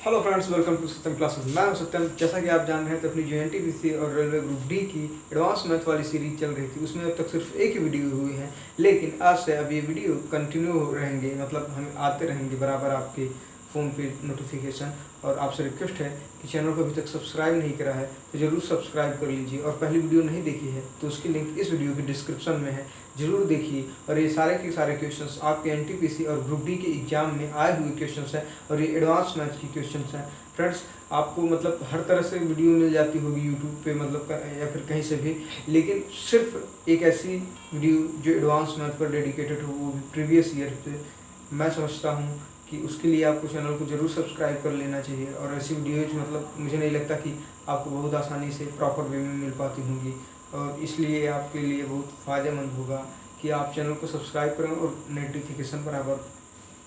Hello friends, welcome to Satyam classes. मैं हूं सत्यम। जैसा कि आप जान रहे हैं तो अपनी जो एनटीपीसी और रेलवे ग्रुप डी की एडवांस मैथ वाली सीरीज चल रही थी, उसमें अब तक सिर्फ एक ही वीडियो हुई है। लेकिन आज से अब ये वीडियो कंटिन्यू रहेंगे, मतलब हम आते रहेंगे बराबर आपके फ़ोन पे नोटिफिकेशन। और आपसे रिक्वेस्ट है कि चैनल को अभी तक सब्सक्राइब नहीं करा है तो ज़रूर सब्सक्राइब कर लीजिए, और पहली वीडियो नहीं देखी है तो उसकी लिंक इस वीडियो की डिस्क्रिप्शन में है, ज़रूर देखिए। और ये सारे के सारे क्वेश्चंस आपके एनटीपीसी और ग्रुप डी के एग्जाम में आए हुए क्वेश्चंस हैं, और ये एडवांस मैथ की क्वेश्चंस हैं। फ्रेंड्स, आपको मतलब हर तरह से वीडियो मिल जाती होगी यूट्यूब पे, मतलब या फिर कहीं से भी, लेकिन सिर्फ एक ऐसी वीडियो जो एडवांस मैथ पर डेडिकेटेड हो, वो भी प्रीवियस ईयर पे, मैं समझता हूँ कि उसके लिए आपको चैनल को ज़रूर सब्सक्राइब कर लेना चाहिए। और ऐसी वीडियोज मतलब मुझे नहीं लगता कि आपको बहुत आसानी से प्रॉपर वे में मिल पाती होंगी, और इसलिए आपके लिए बहुत फ़ायदेमंद होगा कि आप चैनल को सब्सक्राइब करें और नोटिफिकेशन बराबर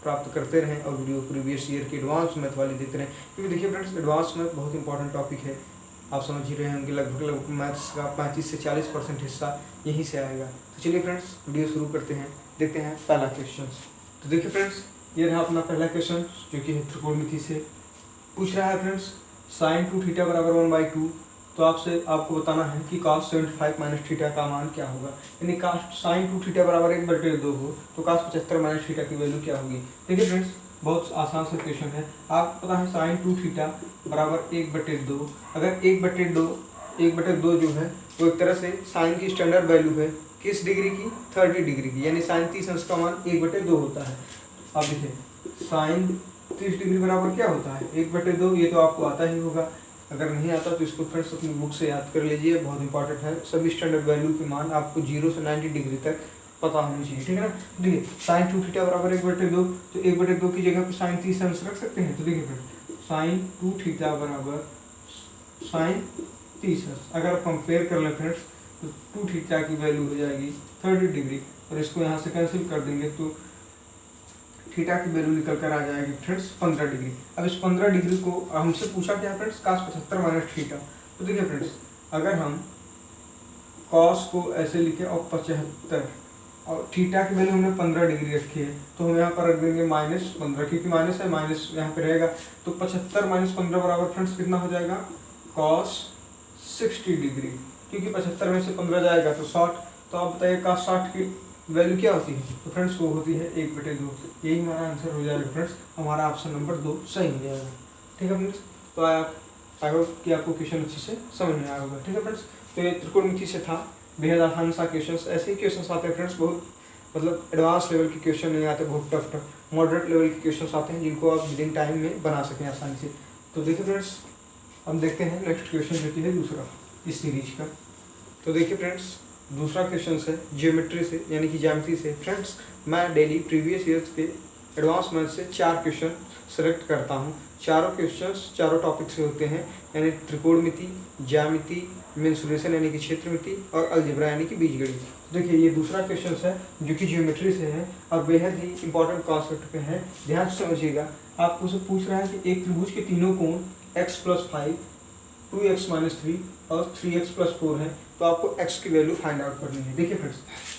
प्राप्त करते रहें, और वीडियो प्रीवियस ईयर की एडवांस मैथ वाली देखते रहें। क्योंकि देखिए फ्रेंड्स, एडवांस मैथ बहुत इंपॉर्टेंट टॉपिक है, आप समझ ही रहे होंगे। लगभग मैथ्स का 35 से 40% हिस्सा यहीं से आएगा। तो चलिए फ्रेंड्स, वीडियो शुरू करते हैं। देखते हैं पहला क्वेश्चन। तो देखिए फ्रेंड्स, ये रहा अपना पहला क्वेश्चन, जो कि त्रिकोणमिति से पूछ रहा है। फ्रेंड्स, साइन 2 थीटा बराबर 1/2। तो आपको बताना है कि cos 75 माइनस थीटा का मान क्या होगा। यानी साइन 2 थीटा बराबर 1/2 हो तो cos 75 माइनस थीटा की वैल्यू क्या होगी। देखिए फ्रेंड्स, बहुत आसान सा क्वेश्चन है। आपको पता है साइन 2 थीटा बराबर 1/2। अगर 1/2 जो है वो एक तरह से साइन की स्टैंडर्ड वैल्यू है, किस डिग्री की, 30 डिग्री की। यानी साइन 30 अंश का मान 1/2 होता है। अब देखिए साइन 30 डिग्री बराबर क्या होता है, 1/2। ये तो आपको आता ही होगा, अगर नहीं आता तो इसको फ्रेंड्स अपनी बुक से याद कर लीजिए, बहुत इंपॉर्टेंट है। सभी स्टैंडर्ड वैल्यू के मान आपको 0 से 90 डिग्री तक पता होनी चाहिए, ठीक है ना। देखिए साइन 2 थीटा बराबर 1/2, तो 1/2 की जगह पर साइन 30 अंश रख सकते हैं। तो देखिए फ्रेंड्स, साइन 2 थीटा बराबर साइन 30 अंश। अगर आप कंपेयर कर लें फ्रेंड्स, तो 2 थीटा की वैल्यू हो जाएगी 30 डिग्री, और इसको यहाँ से कैंसिल कर देंगे तो थीटा की वैल्यू निकल कर आ जाएगी फ्रेंड्स 15 डिग्री। अब इस 15 डिग्री को हमसे पूछा क्या फ्रेंड्स, cos 75 माइनस थीटा। तो देखिए फ्रेंड्स, अगर हम cos को ऐसे लिखे और 75 और थीटा की वैल्यू हमने 15 डिग्री रखी है, तो हम यहाँ पर रख देंगे -15, क्योंकि माइनस है, माइनस यहाँ पे रहेगा। तो 75 माइनस 15 बराबर फ्रेंड्स कितना हो जाएगा, cos 60 डिग्री। क्योंकि 75 में से 15 जाएगा तो 60। तो आप बताइए cos 60 की वैल्यू क्या होती है। तो फ्रेंड्स वो होती है 1/2। यही हमारा आंसर हो जाएगा फ्रेंड्स, हमारा ऑप्शन नंबर 2 सही हो जाएगा। ठीक है फ्रेंड्स, तो आई होप कि आपको क्वेश्चन अच्छे से समझ में आया होगा। ठीक है फ्रेंड्स, तो ये त्रिकोणमिति से था, बेहद आसान सा क्वेश्चन। ऐसे ही क्वेश्चन आते हैं फ्रेंड्स, बहुत मतलब एडवांस लेवल के क्वेश्चन नहीं आते, बहुत टफ मॉडरेट लेवल के क्वेश्चन आते हैं जिनको आप विद इन टाइम में बना सकें आसानी से। तो देखिए फ्रेंड्स, हम देखते हैं नेक्स्ट क्वेश्चन जो कि है दूसरा इस सीरीज का। तो देखिए फ्रेंड्स, दूसरा क्वेश्चन है ज्योमेट्री से, यानी कि ज्यामिति से। फ्रेंड्स, मैं डेली प्रीवियस ईयर्स के एडवांस मैथ से 4 क्वेश्चन सेलेक्ट करता हूँ। चारों क्वेश्चंस चारों टॉपिक से होते हैं, यानी त्रिकोणमिति, ज्यामिति, मेंसुरेशन यानी कि क्षेत्रमिति, और अलजेब्रा यानी कि बीजगणित। देखिए ये दूसरा क्वेश्चन है जो कि ज्योमेट्री से है, और बेहद ही इंपॉर्टेंट कॉन्सेप्ट पे है। ध्यान से समझिएगा, आपको से पूछ रहा है कि एक त्रिभुज के तीनों कोण x+5, 2x-3 और 3x+4 है, तो आपको x की वैल्यू फाइंड आउट करनी है। देखिए फ्रेंड्स,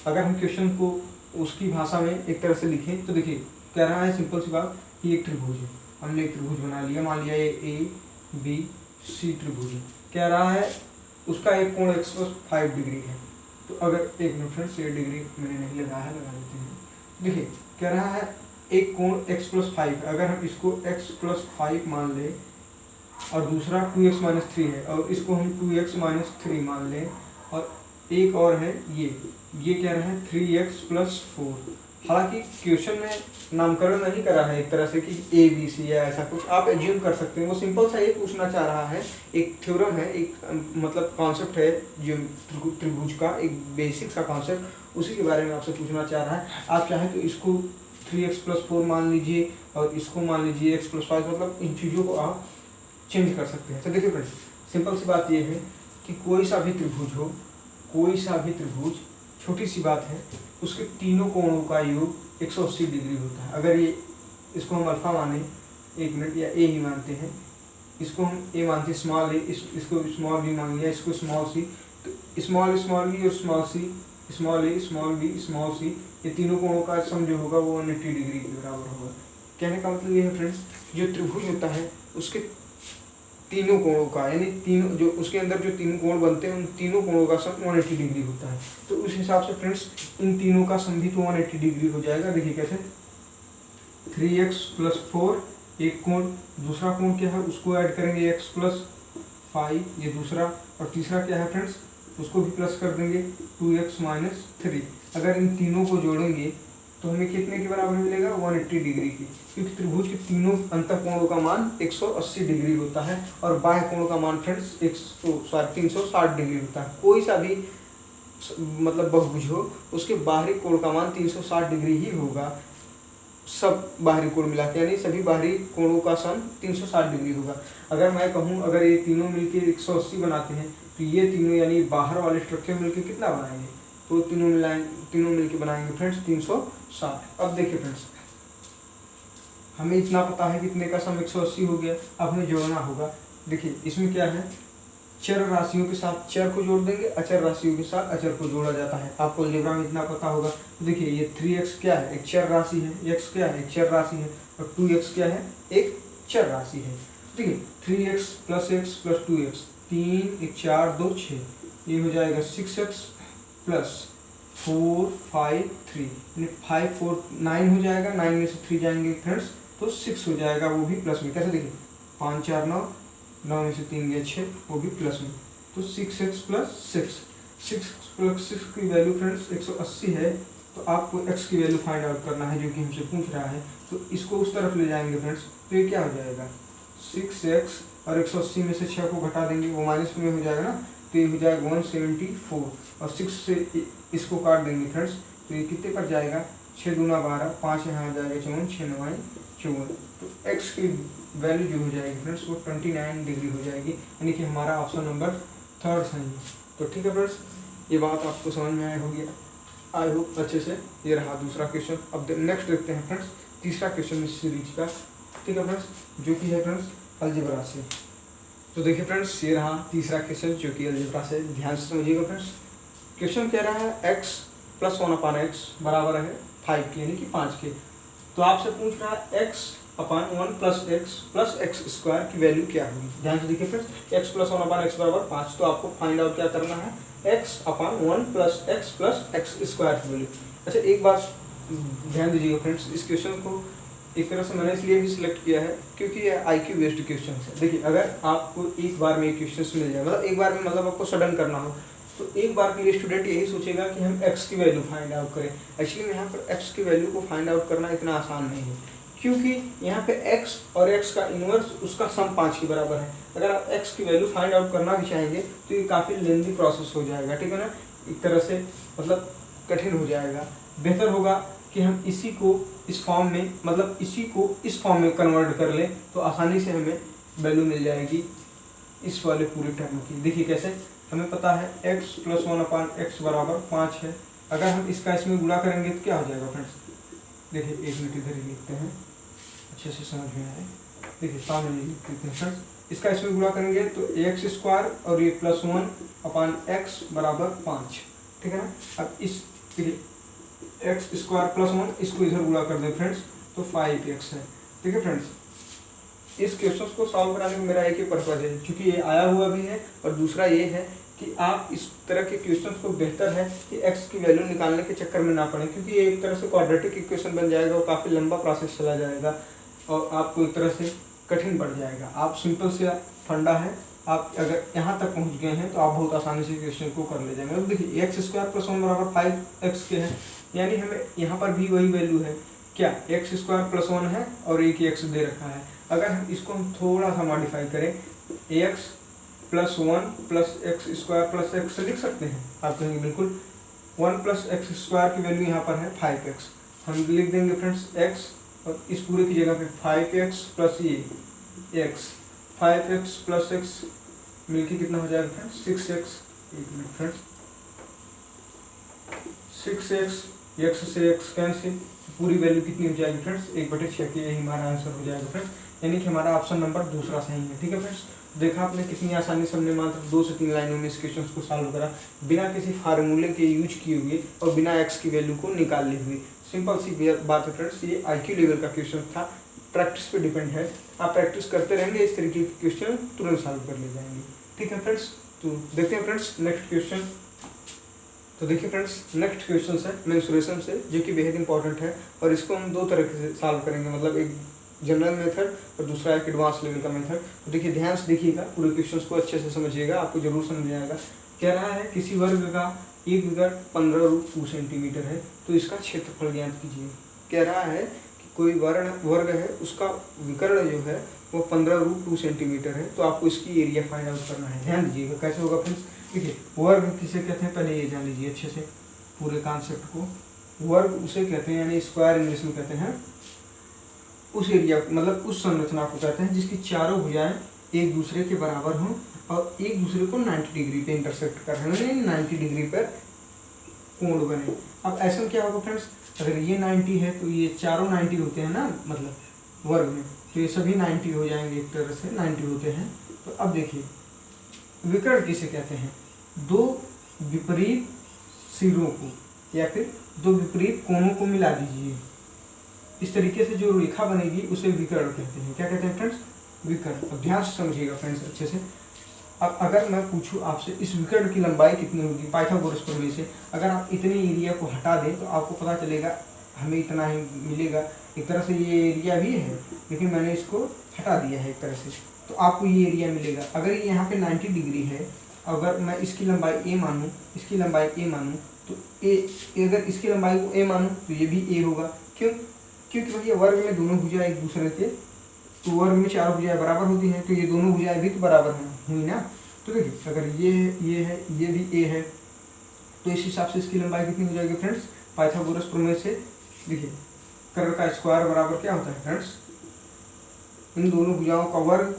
अगर हम क्वेश्चन को उसकी भाषा में एक तरह से लिखें तो देखिए कह रहा है सिंपल सी बात कि एक त्रिभुज है। हमने एक त्रिभुज बना लिया, मान लिया ये ABC त्रिभुज है। कह रहा है उसका एक कोण x+5 डिग्री है। तो अगर एक मिनट फ्रेंड्स, ये डिग्री मैंने नहीं लगाया है, लगा देते हैं। देखिए कह रहा है एक कोण x+5, अगर हम इसको x+5 मान लें और दूसरा 2x-3 है, और इसको हम 2x-3 मान लें, और एक और है ये कह रहा है 3x+4। हालांकि क्वेश्चन में नामकरण नहीं करा है एक तरह से कि ABC या ऐसा कुछ, आप एज्यूम कर सकते हैं। वो सिंपल सा ये पूछना चाह रहा है, एक थ्योरम है, एक मतलब कॉन्सेप्ट है जो त्रिभुज का एक बेसिक सा कॉन्सेप्ट, उसी के बारे में आपसे पूछना चाह रहा है। आप चाहें तो इसको 3x+4 मान लीजिए और इसको मान लीजिए x+5, मतलब इन चीज़ों को आप चेंज कर सकते हैं। तो देखिए फ्रेंड्स, सिंपल सी बात ये है कि कोई सा भी त्रिभुज हो, कोई सा भी त्रिभुज, छोटी सी बात है, उसके तीनों कोणों का योग 180 डिग्री होता है। अगर ये इसको हम अल्फा माने, एक मिनट, या ए ही मानते हैं, इसको हम ए मानते हैं, स्मॉल ए, इसको स्मॉल बी मान लिया, इसको स्मॉल सी, तो स्मॉल बी और स्मॉल सी, स्मॉल ए, स्मॉल बी, स्मॉल सी, ये तीनों कोणों का सम जो होगा वो 180 डिग्री के बराबर होगा। कहने का मतलब ये है फ्रेंड्स, जो त्रिभुज होता है उसके तीनों कोणों का, यानी तीनों जो उसके अंदर जो तीनों कोण बनते हैं उन तीनों कोणों का सम 180 डिग्री होता है। तो उस हिसाब से फ्रेंड्स इन तीनों का सम भी तो 180 डिग्री हो जाएगा। देखिए कैसे, 3x + 4 एक कोण, दूसरा कोण क्या है उसको ऐड करेंगे x + 5 ये दूसरा, और तीसरा क्या है फ्रेंड्स उसको भी प्लस कर देंगे 2x - 3। अगर इन तीनों को जोड़ेंगे तो हमें कितने के बराबर मिलेगा 180 डिग्री की, क्योंकि त्रिभुज के तीनों अंतःकोणों का मान 180 डिग्री होता है और बाह्य कोण का मान फ्रेंड्स 360 डिग्री होता है। कोई सा भी मतलब बहुभुज हो उसके बाहरी कोण का मान 360 डिग्री ही होगा, सब बाहरी कोण मिला के, यानी सभी बाहरी कोणों का सम 360 डिग्री होगा। अगर मैं कहूँ अगर ये तीनों मिलके 180 बनाते हैं तो ये तीनों यानी बाहर वाले स्ट्रक्चर मिलके कितना बनाएंगे, तो तीनों मिलके बनाएंगे फ्रेंड्स 360। अब देखिए फ्रेंड्स हमें इतना पता है कितने का सम 180 हो गया, अब हमें जोड़ना होगा। देखिए इसमें क्या है, चर राशियों के साथ चर को जोड़ देंगे, अचर राशियों के साथ अचर को जोड़ा जाता है। आपको अलजेब्रा में इतना पता होगा। तो देखिए ये 3x क्या है, एक चर राशि है, x क्या है, एक चर राशि है, और 2x क्या है, एक चर राशि है। देखिए 3x + x + 2x, 3 1 4 2 6, ये हो जाएगा 6x + 4 5 3, यानी 5 4 9 हो जाएगा, 9 में से 3 जाएंगे फ्रेंड्स तो 6 हो जाएगा, वो भी प्लस में। कैसे देखिए 5 4 9, 9 में से 3 गया 6, वो भी प्लस में। तो 6x + 6, 6 + 6 की वैल्यू फ्रेंड्स 180 है। तो आपको x की वैल्यू फाइंड आउट करना है जो कि हमसे पूछ रहा है। तो इसको उस तरफ ले जाएंगे फ्रेंड्स, तो ये क्या हो जाएगा 6x, और 180 में से 6 को घटा देंगे, वो माइनस में हो जाएगा ना, तो ये हो जाएगा 174, और 6 से इसको काट देंगे फ्रेंड्स, तो ये कितने पर जाएगा 6 दूना 12, 5 यहाँ आ जाएगा 54, 6 9 54। तो x की वैल्यू जो हो जाएगी फ्रेंड्स वो 29 डिग्री हो जाएगी, यानी कि हमारा ऑप्शन नंबर 3 सही है। तो ठीक है फ्रेंड्स, ये बात आपको समझ में आया होगी, आई होप अच्छे से। ये रहा दूसरा क्वेश्चन। अब नेक्स्ट देखते हैं फ्रेंड्स तीसरा क्वेश्चन इस सीरीज का, ठीक है फ्रेंड्स, जो कि है फ्रेंड्स अलजेब्रा से। तो देखिए फ्रेंड्स ये रहा तीसरा क्वेश्चन जो कि अलजेब्रा से, ध्यान से समझिएगा फ्रेंड्स। क्वेश्चन कह रहा है x + 1/x बराबर है 5 के, यानी कि 5 के। तो आपसे पूछ रहा है x/1 + x + x² की वैल्यू क्या होगी। ध्यान से देखिए फ्रेंड्स, x + 1/x बराबर 5, तो आपको फाइंड आउट क्या करना है x/1 + x + x² की वैल्यू। अच्छा एक बात ध्यान दीजिएगा फ्रेंड्स, इस क्वेश्चन को एक तरह से मैंने इसलिए भी सिलेक्ट किया है क्योंकि ये IQ बेस्ड क्वेश्चन है। देखिए अगर आपको एक बार में क्वेश्चन मिल जाए, मतलब एक बार में मतलब आपको सडन करना हो, तो एक बार के लिए स्टूडेंट यही सोचेगा कि हम x की वैल्यू फाइंड आउट करें। एक्चुअली यहाँ पर x की वैल्यू को फाइंड आउट करना इतना आसान नहीं है, क्योंकि यहाँ पे x और x का इन्वर्स उसका सम 5 के बराबर है। अगर आप x की वैल्यू फाइंड आउट करना भी चाहेंगे तो ये काफ़ी लेंदी प्रोसेस हो जाएगा, ठीक है ना, एक तरह से मतलब कठिन हो जाएगा। बेहतर होगा कि हम इसी को इस फॉर्म में, मतलब इसी को इस फॉर्म में कन्वर्ट कर लें, तो आसानी से हमें वैल्यू मिल जाएगी इस वाले पूरे टर्म की। देखिए कैसे, हमें पता है x + 1/x बराबर 5 है। अगर हम इसका इसमें गुणा करेंगे तो क्या हो जाएगा फ्रेंड्स, देखिए 1 मिनट इधर ही लिखते हैं, अच्छे से समझ में आए। देखिए सामने लिखते हैं फ्रेंड्स, इसका इसमें गुणा करेंगे तो x² और ये +1/x बराबर 5, ठीक है ना। अब इस x² + 1 इसको इधर गुणा कर दें फ्रेंड्स तो 5x है, ठीक है फ्रेंड्स। इस क्वेश्चन को सॉल्व कराने में मेरा एक ही पर्पज है, क्योंकि ये आया हुआ भी है, और दूसरा ये है कि आप इस तरह के क्वेश्चंस को बेहतर है कि x की वैल्यू निकालने के चक्कर में ना पड़े, क्योंकि ये एक तरह से क्वाड्रेटिक इक्वेशन बन जाएगा और काफ़ी लंबा प्रोसेस चला जाएगा और आपको एक तरह से कठिन पड़ जाएगा। आप सिंपल से फंडा है, आप अगर यहाँ तक पहुँच गए हैं तो आप बहुत आसानी से क्वेश्चन को कर ले जाएंगे। अब देखिए x² + 1 बराबर 5x के है, यानी हमें यहाँ पर भी वही वैल्यू है, क्या x² + 1 है और एक x दे रखा है। अगर हम इसको हम थोड़ा सा मॉडिफाई करें, ax + 1 + x² + x लिख सकते हैं। आप कहेंगे बिल्कुल 1 + x² की वैल्यू यहाँ पर है 5x, हम लिख देंगे फ्रेंड्स x, और इस पूरे की जगह पे 5x + ये x, 5x + x मिलके कितना हो जाएगा फ्रेंड्स 6x। एक मिनट फ्रेंड्स, 6x, x से x कैंसिल, पूरी वैल्यू कितनी हो जाएगी फ्रेंड्स 1/6 की, यही हमारा आंसर हो जाएगा फ्रेंड्स, यानी कि हमारा ऑप्शन नंबर दूसरा सही है, ठीक है फ्रेंड्स। देखा आपने कितनी आसानी से हमने मात्र 2 से 3 लाइनों में इस क्वेश्चन को सॉल्व करा, बिना किसी फार्मूले के यूज किए हुए और बिना x की वैल्यू को निकाले हुए। सिंपल सी बात है फ्रेंड्स, ये IQ लेवल का क्वेश्चन था, प्रैक्टिस पे डिपेंड है। आप प्रैक्टिस करते रहेंगे, इस तरीके के क्वेश्चन तुरंत सॉल्व कर ले जाएंगे। ठीक है फ्रेंड्स, तो देखते हैं फ्रेंड्स नेक्स्ट क्वेश्चन। तो देखिए फ्रेंड्स, नेक्स्ट क्वेश्चन है मेंसुरेशन से, जो कि बेहद इंपॉर्टेंट है और इसको हम दो तरह से सॉल्व करेंगे, मतलब एक जनरल मेथड और दूसरा एक एडवांस लेवल का मेथड। तो देखिए ध्यान से देखिएगा, पूरे क्वेश्चन को अच्छे से समझिएगा, आपको जरूर समझ आएगा। कह रहा है किसी वर्ग का एक विकर्ण 15√2 सेंटीमीटर है, तो इसका क्षेत्रफल ज्ञात कीजिए। कह रहा है कि कोई वर्ग है, उसका विकर्ण जो है वो 15√2 सेंटीमीटर है, तो आपको इसकी एरिया फाइंड आउट करना है। ध्यान दीजिएगा कैसे होगा फ्रेंड्स। देखिए वर्ग किसे कहते हैं, पहले ये जान लीजिए अच्छे से पूरे कॉन्सेप्ट को। वर्ग उसे कहते हैं, यानी स्क्वायर इंग्लिश में कहते हैं उस एरिया, मतलब उस संरचना को कहते हैं जिसकी चारों भुजाएं एक दूसरे के बराबर हों और एक दूसरे को 90 डिग्री पे इंटरसेक्ट कर रहे हैं, 90 डिग्री पर कोण बने। अब ऐसा में क्या होगा फ्रेंड्स, अगर ये 90 है तो ये चारों 90 होते हैं ना, मतलब वर्ग में, तो ये सभी 90 हो जाएंगे, एक तरह से 90 होते हैं। तो अब देखिए विकर्ण किसे कहते हैं, दो विपरीत सिरों को या फिर दो विपरीत कोणों को मिला दीजिए, इस तरीके से जो रेखा बनेगी उसे विकर्ण कहते हैं। क्या कहते हैं फ्रेंड्स, विकर्ण। अब ध्यान से समझिएगा फ्रेंड्स अच्छे से। अब अगर मैं पूछूं आपसे इस विकर्ण की लंबाई कितनी होगी, पाइथागोरस प्रमेय से अगर आप इतने एरिया को हटा दें तो आपको पता चलेगा हमें इतना ही मिलेगा। एक तरह से ये एरिया भी है, लेकिन मैंने इसको हटा दिया है एक तरह से, तो आपको ये एरिया मिलेगा। अगर ये यहाँ पे 90 डिग्री है, अगर मैं इसकी लंबाई ए मानूँ, इसकी लंबाई ए मानूँ, तो अगर इसकी लंबाई को ए मानूँ तो ये भी ए होगा। क्यों? क्योंकि भैया वर्ग में दोनों भुजाएं एक दूसरे के, तो वर्ग में चारों भुजाएं बराबर होती हैं, तो ये दोनों भुजाएं भी तो बराबर हैं, हुई ना। तो देखिए अगर ये है, ये भी ए है, तो इस हिसाब से इसकी लंबाई कितनी हो जाएगी फ्रेंड्स, पाइथागोरस प्रमेय से। देखिए कर्ल का स्क्वायर बराबर क्या होता है फ्रेंड्स, इन दोनों भुजाओं का वर्ग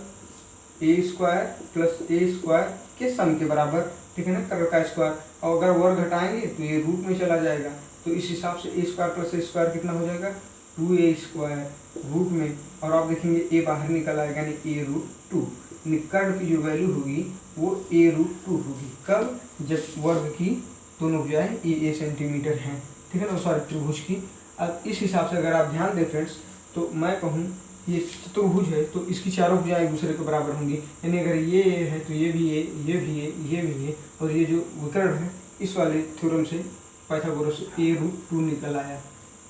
ए स्क्वायर प्लस ए स्क्वायर के सम के बराबर। ठीक है ना, कर्ल का स्क्वायर। और अगर वर्ग हटाएंगे तो ये रूट में चला जाएगा, तो इस हिसाब से ए स्क्वायर प्लस ए स्क्वायर कितना हो जाएगा, 2a स्क्वायर रूट में, और आप देखेंगे ए बाहर निकल आएगा, यानी a√2। कर्ल की जो वैल्यू होगी वो a√2 होगी। कब? जब वर्ग की दोनों भुजाएं ए सेंटीमीटर हैं। ठीक है ना, सॉरी त्रिभुज की। अब इस हिसाब से अगर आप ध्यान दें फ्रेंड्स, तो मैं कहूँ ये चतुर्भुज है तो इसकी चारों भुजाएं एक दूसरे के बराबर होंगी, यानी अगर ये है तो ये भी ए, ये भी ए, ये भी ए, और ये जो विकर्ण है इस वाले थ्योरम से पाइथागोरस a√2 निकल आया।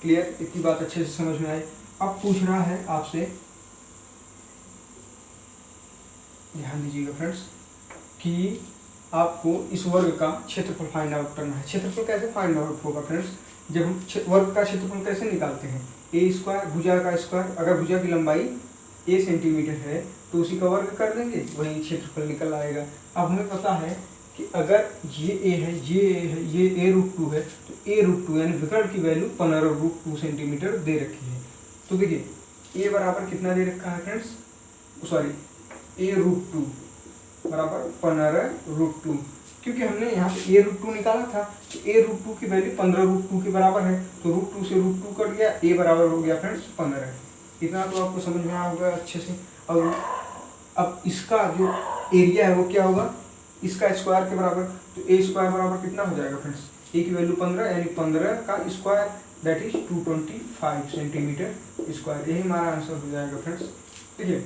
क्लियर? इतनी बात अच्छे से समझ में आई। अब पूछ रहा है आपसे, ध्यान दीजिएगा फ्रेंड्स, कि आपको इस वर्ग का क्षेत्रफल फाइंड आउट करना है। क्षेत्रफल कैसे फाइंड आउट होगा फ्रेंड्स, जब हम वर्ग का क्षेत्रफल कैसे निकालते हैं, ए स्क्वायर भुजा का स्क्वायर, अगर भुजा की लंबाई ए सेंटीमीटर है तो उसी का वर्ग कर देंगे, वही क्षेत्रफल निकल आएगा। अब हमें पता है कि अगर ये ए है, ये ए है, ये a√2 है, तो a√2 यानी विकर्ण की वैल्यू 15√2 सेंटीमीटर दे रखी है। तो देखिए a बराबर कितना दे रखा है फ्रेंड्स, सॉरी a√2 बराबर 15√2, क्योंकि हमने यहाँ पे a√2 निकाला था, तो a√2 की वैल्यू 15√2 के बराबर है, तो √2 से √2 कट गया, a बराबर हो गया फ्रेंड्स 15। इतना तो आपको समझ में आ होगा अच्छे से। और अब इसका जो एरिया है वो क्या होगा, इसका स्क्वायर के बराबर, तो a स्क्वायर बराबर कितना हो जाएगा फ्रेंड्स, a की वैल्यू 15, यानी 15 का square that is 225 centimetre square. यही हमारा आंसर हो जाएगा फ्रेंड्स। देखिए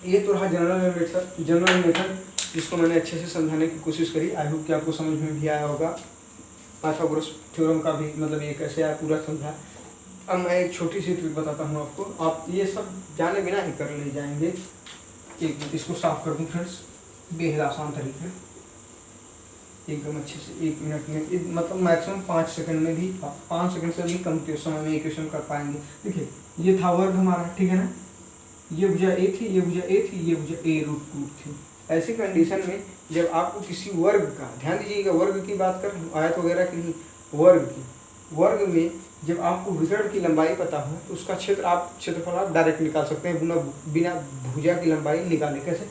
ये तो रहा जनरल मेथड जिसको मैंने अच्छे से समझाने की कोशिश करी। आई होप कि आपको समझ में भी आया होगा। पाइथागोरस थ्योरम का भी मतलब ये कैसे आया पूरा समझा। अब मैं एक छोटी सी ट्रिक बताता हूँ आपको, आप ये सब जाने बिना ही कर ले जाएंगे। एक इसको साफ कर दूँ फ्रेंड्स, बेहद आसान तरीके, एकदम अच्छे से 1 मिनट में, मतलब मैक्सिमम 5 सेकंड में भी, 5 सेकंड से भी कम के समय में इक्वेशन कर पाएंगे। देखिए ये था वर्ग हमारा, ठीक है ना, ये भुजा ए थी, ये भुजा ए थी, ये भुजा a√2 थी। ऐसी कंडीशन में जब आपको किसी वर्ग का, ध्यान दीजिएगा वर्ग की बात कर, आयत वगैरह की नहीं, वर्ग की, वर्ग में जब आपको विकर्ण की लंबाई पता हो तो उसका क्षेत्रफल आप डायरेक्ट निकाल सकते हैं बिना भुजा की लंबाई निकाले। कैसे?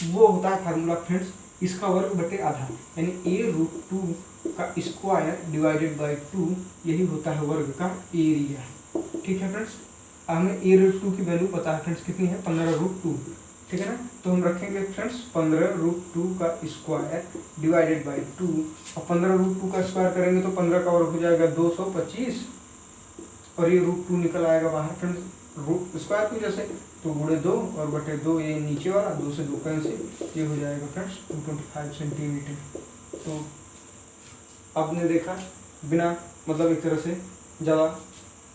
वो होता है फार्मूला फ्रेंड्स, इसका वर्ग बटे आधा, यानी a√2 का स्क्वायर डिवाइडेड बाई 2, यही होता है वर्ग का एरिया। ठीक है फ्रेंड्स, हमें a√2 की वैल्यू पता है फ्रेंड्स, कितनी है, 15√2। ठीक है ना, तो हम रखेंगे फ्रेंड्स 15√2 का स्क्वायर डिवाइडेड बाई 2, और 15√2 का स्क्वायर करेंगे तो 15 का वर्ग हो जाएगा 225, और ये √2 निकल आएगा बाहर फ्रेंड्स, रूट स्क्वायर की वजह से, तो गुणे 2 और बटे 2 ये नीचे वाला 2 से 2 कैंसिल, ये हो जाएगा फ्रेंड्स 225 सेंटीमीटर। तो आपने देखा बिना मतलब एक तरह से ज़्यादा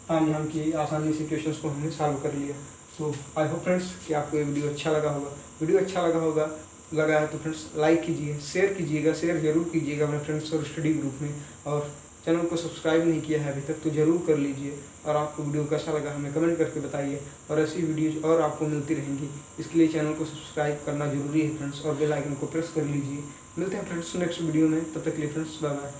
ताम झाम किए आसानी से क्वेश्चंस को हमने सॉल्व कर लिया। तो आई होप फ्रेंड्स कि आपको ये वीडियो अच्छा लगा होगा। वीडियो अच्छा लगा है तो फ्रेंड्स लाइक कीजिए, शेयर कीजिएगा, शेयर जरूर कीजिएगा अपने फ्रेंड्स और स्टडी ग्रुप में, और चैनल को सब्सक्राइब नहीं किया है अभी तक तो ज़रूर कर लीजिए। और आपको वीडियो कैसा लगा हमें कमेंट करके बताइए, और ऐसी वीडियोज और आपको मिलती रहेंगी। इसके लिए चैनल को सब्सक्राइब करना जरूरी है फ्रेंड्स, और बेल आइकन को प्रेस कर लीजिए। मिलते हैं फ्रेंड्स नेक्स्ट वीडियो में, तब तक के लिए फ्रेंड्स बाय बाय।